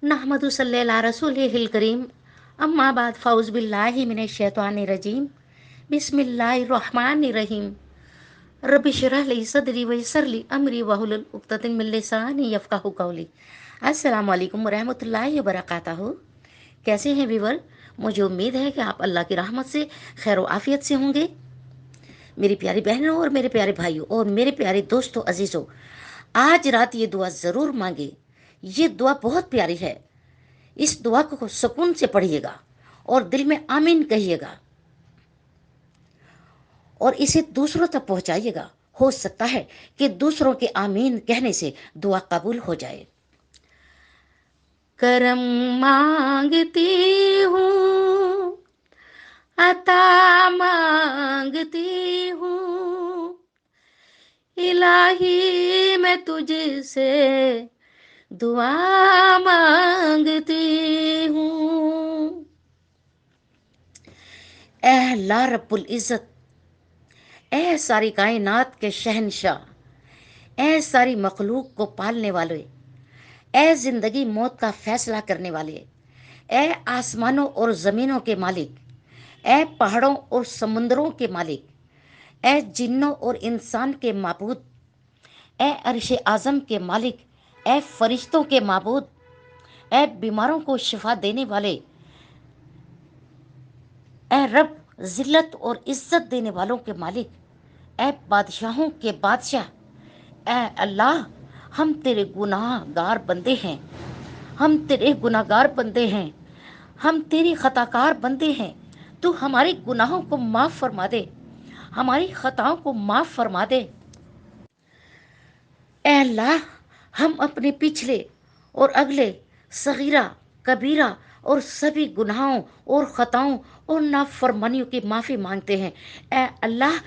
नहमदु सल्ली अला रसूलिहिल करीम। अम्मा बाद फ़ौज़ बिल्लाहि मिनश शैतानिर रजीम। बिस्मिल्लाहिर रहमानिर रहीम। रब्बि इश्रह ली सदरी व यस्सिर ली अमरी वहलुल उक़दतम मिन लिसानी यफ़क़हू क़ौली। अस्सलामु अलैकुम व रहमतुल्लाहि व बरकातहू। कैसे हैं व्यूअर? मुझे उम्मीद है कि आप अल्लाह की रहमत से खैर व आफ़ियत से होंगे। मेरी प्यारी बहनों और मेरे प्यारे भाइयों और मेरे प्यारे दोस्तों अजीज़ों, आज रात ये दुआ ज़रूर मांगे। ये दुआ बहुत प्यारी है। इस दुआ को सुकून से पढ़िएगा और दिल में आमीन कहिएगा और इसे दूसरों तक पहुंचाइएगा। हो सकता है कि दूसरों के आमीन कहने से दुआ कबूल हो जाए। करम मांगती हूँ, अता मांगती हूँ, इलाही मैं तुझसे दुआ मांगती हूँ। ऐ अल्लाह रब्बुल इज़्ज़त, ऐ सारी कायनात के शहंशाह, ऐ सारी मखलूक को पालने वाले, ऐ जिंदगी मौत का फैसला करने वाले, ऐ आसमानों और ज़मीनों के मालिक, ऐ पहाड़ों और समुद्रों के मालिक, ऐ जिन्नों और इंसान के माबूद, ऐ अर्श आज़म के मालिक, ऐ फरिश्तों के माबूद, ऐ बीमारों को शिफा देने वाले, ऐ रब जिल्लत और इज्जत देने वालों के मालिक, ऐ बादशाहों के बादशाह, ऐ अल्लाह, हम तेरे गुनाहगार बंदे हैं, हम तेरे गुनाहगार बंदे हैं, हम तेरी खताकार बंदे हैं। तू हमारे गुनाहों को माफ़ फरमा दे, हमारी खताओं को माफ़ फरमा दे। ऐ अल्लाह, हम अपने पिछले और अगले सगीरा कबीरा और सभी गुनाहों और खताओं और नाफरमानियों की माफ़ी मांगते हैं। ऐ अल्लाह,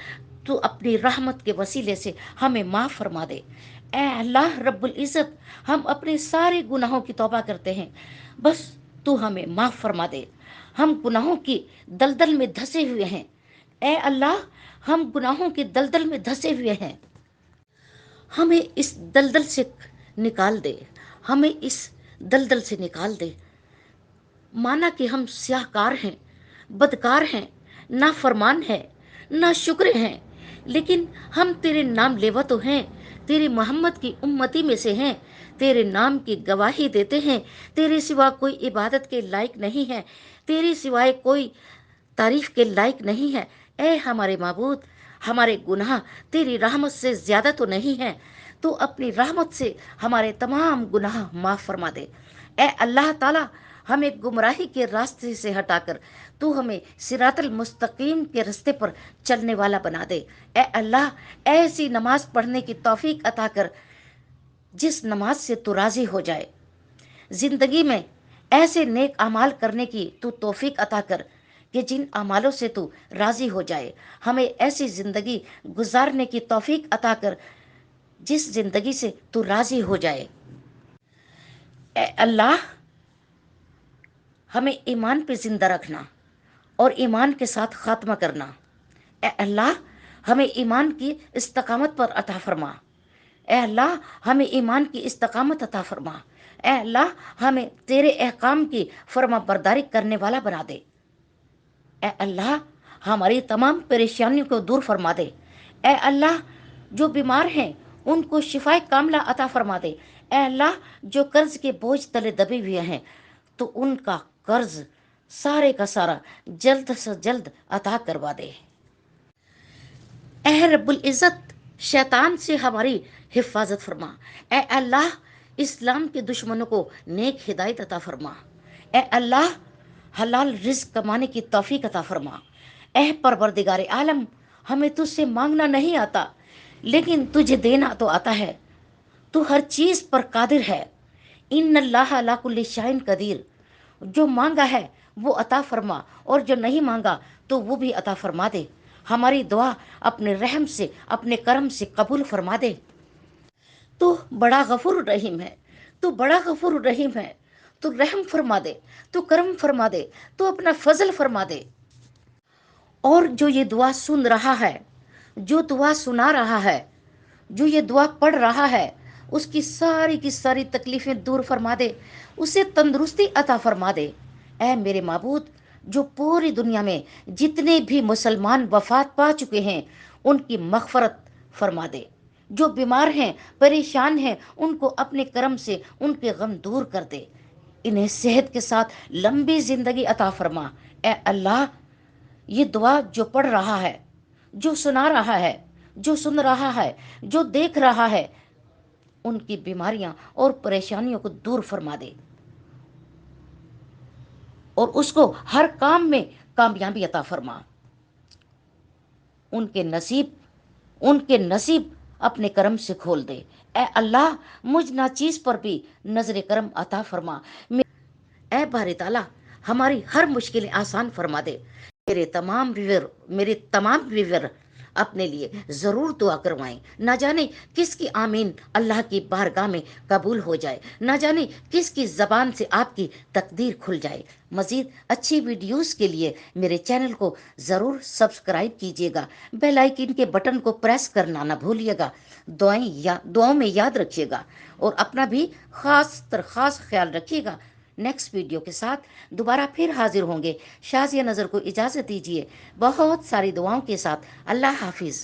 तू अपनी रहमत के वसीले से हमें माफ़ फरमा दे। ऐ अल्लाह रब्बुल इज़्ज़त, हम अपने सारे गुनाहों की तौबा करते हैं, बस तू हमें माफ़ फरमा दे। हम गुनाहों की दलदल में धंसे हुए हैं। ऐ अल्लाह, हम गुनाहों की दलदल में धंसे हुए हैं, हमें इस दलदल से निकाल दे, हमें इस दलदल से निकाल दे। माना कि हम स्याहकार हैं, बदकार हैं, ना फरमान है, ना शुक्र हैं, लेकिन हम तेरे नाम लेवा तो हैं, तेरे मोहम्मद की उम्मती में से हैं, तेरे नाम की गवाही देते हैं। तेरे सिवा कोई इबादत के लायक नहीं है, तेरे सिवाय कोई तारीफ के लायक नहीं है। ऐ हमारे माबूद, हमारे गुनाह तेरी रहमत से ज़्यादा तो नहीं है, तो अपनी रहमत से हमारे तमाम गुनाह माफ़ फरमा दे। ऐ अल्लाह ताला, हमें गुमराही के रास्ते से हटाकर तू हमें सिरातल मुस्तकीम के रास्ते पर चलने वाला बना दे। ऐ अल्लाह, ऐसी नमाज पढ़ने की तौफीक अता कर जिस नमाज से तू राज़ी हो जाए। ज़िंदगी में ऐसे नेक अमाल करने की तू तौफीक अता कर कि जिन अमालों से तू राज़ी हो जाए। हमें ऐसी ज़िंदगी गुजारने की तौफीक अता कर जिस ज़िंदगी से तू राज़ी हो जाए। ऐ अल्लाह, हमें ईमान पे ज़िंदा रखना और ईमान के साथ ख़ात्मा करना। ऐ अल्लाह, हमें ईमान की इस्तकामत पर अता फरमा। ऐ अल्लाह, हमें ईमान की इस्तकामत अता फरमा। ऐ अल्लाह, हमें तेरे अहकाम की फर्मा बरदारी करने वाला बना दे। ऐ अल्लाह, हमारी तमाम परेशानियों को दूर फरमा दे। ऐ अल्लाह, जो बीमार हैं उनको शिफाए कामला अता फरमा दे। ऐ अल्लाह, जो कर्ज के बोझ तले दबे हुए हैं तो उनका कर्ज सारे का सारा जल्द से जल्द अता करवा दे। ऐ रब्बुल इज़्ज़त, शैतान से हमारी हिफाजत फरमा। ऐ अल्लाह, इस्लाम के दुश्मनों को नेक हिदायत अता फरमा। ऐ अल्लाह, हलाल रिज़्क कमाने की तौफीक अता फरमा। ऐ परवरदिगार आलम, हमें तुझसे मांगना नहीं आता, लेकिन तुझे देना तो आता है। तू हर चीज़ पर कादिर है। इन्नल्लाह अला कुल्ली शैइन कदीर। जो मांगा है वो अता फरमा और जो नहीं मांगा तो वो भी अता फरमा दे। हमारी दुआ अपने रहम से, अपने करम से कबूल फरमा दे। तू बड़ा गफूर रहीम है, तू बड़ा गफूर रहीम है। तू रहम फरमा दे, तू करम फरमा दे, तू अपना फजल फरमा दे। और जो ये दुआ सुन रहा है, जो दुआ सुना रहा है, जो ये दुआ पढ़ रहा है, اس کی ساری تکلیفیں دور فرما دے، اسے تندرستی عطا فرما دے۔ اے میرے معبود، جو پوری دنیا میں جتنے بھی مسلمان وفات پا چکے ہیں ان کی مغفرت فرما دے، جو بیمار ہیں پریشان ہیں ان کو اپنے کرم سے ان کے غم دور کر دے، انہیں صحت کے ساتھ لمبی زندگی عطا فرما۔ اے اللہ، یہ دعا جو پڑھ رہا ہے، جو سنا رہا ہے، جو سن رہا ہے، جو دیکھ رہا ہے، ان کی بیماریاں اور پریشانیوں کو دور فرما دے اور اس کو ہر کام میں کامیابی عطا فرما۔ ان کے نصیب ان کے نصیب اپنے کرم سے کھول دے۔ اے اللہ، مجھ ناچیز پر بھی نظر کرم عطا فرما۔ اے باری تعالیٰ، ہماری ہر مشکلیں آسان فرما دے۔ میرے تمام ویور اپنے لیے ضرور دعا کروائیں، نہ جانے کس کی آمین اللہ کی بارگاہ میں قبول ہو جائے، نہ جانے کس کی زبان سے آپ کی تقدیر کھل جائے۔ مزید اچھی ویڈیوز کے لیے میرے چینل کو ضرور سبسکرائب کیجیے گا، بیل آئیکن کے بٹن کو پریس کرنا نہ بھولیے گا۔ دعاؤں میں یاد رکھیے گا اور اپنا بھی خاص خیال رکھیے گا۔ نیکسٹ ویڈیو کے ساتھ دوبارہ پھر حاضر ہوں گے۔ شازیہ نظر کو اجازت دیجیے، بہت ساری دعاؤں کے ساتھ۔ اللہ حافظ۔